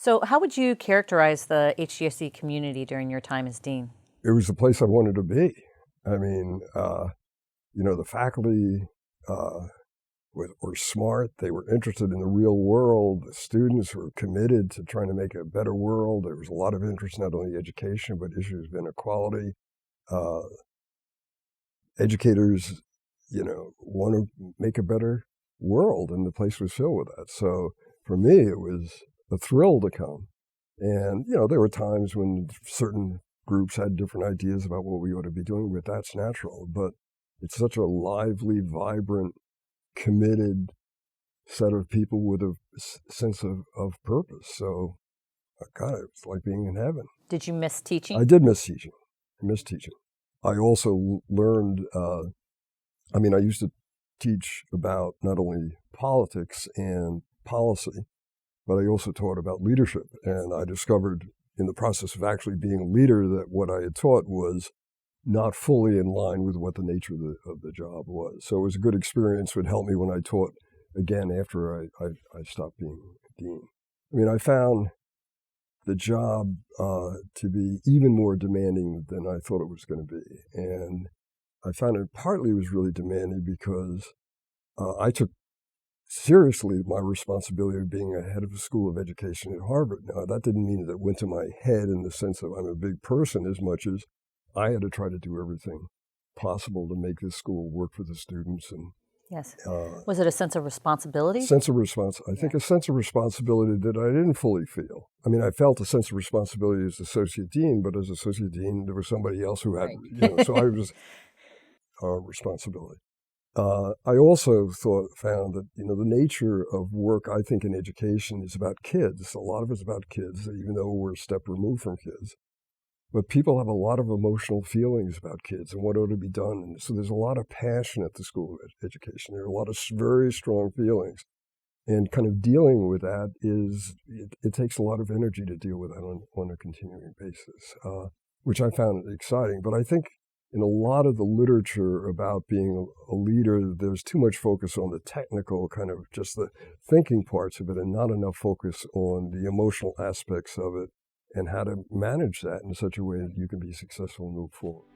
So how would you characterize the HGSE community during your time as dean? It was the place I wanted to be. I mean, the faculty were smart. They were interested in the real world. The students were committed to trying to make a better world. There was a lot of interest not only in education, but issues of inequality. Educators, want to make a better world, and the place was filled with that. So for me, it was a thrill to come. And, there were times when certain groups had different ideas about what we ought to be doing, but that's natural. But it's such a lively, vibrant, committed set of people with a sense of purpose. So, God, it's like being in heaven. Did you miss teaching? I did miss teaching. I also learned, I used to teach about not only politics and policy, but I also taught about leadership. And I discovered in the process of actually being a leader that what I had taught was not fully in line with what the nature of the job was. So it was a good experience. It would help me when I taught again after I stopped being dean. I found the job to be even more demanding than I thought it was going to be. And I found it partly was really demanding because I took seriously my responsibility of being a head of the School of Education at Harvard. Now, that didn't mean that it went to my head in the sense of I'm a big person as much as I had to try to do everything possible to make this school work for the students. And yes. Was it a sense of responsibility? I think a sense of responsibility that I didn't fully feel. I felt a sense of responsibility as associate dean, but as associate dean, there was somebody else who had, so I was responsibility. I also found that, the nature of work, I think, in education is about kids. A lot of it's about kids, even though we're a step removed from kids. But people have a lot of emotional feelings about kids and what ought to be done. And so there's a lot of passion at the School of Education. There are a lot of very strong feelings. And kind of dealing with that it takes a lot of energy to deal with that on a continuing basis, which I found exciting. But I think in a lot of the literature about being a leader, there's too much focus on the technical, kind of just the thinking parts of it, and not enough focus on the emotional aspects of it and how to manage that in such a way that you can be successful and move forward.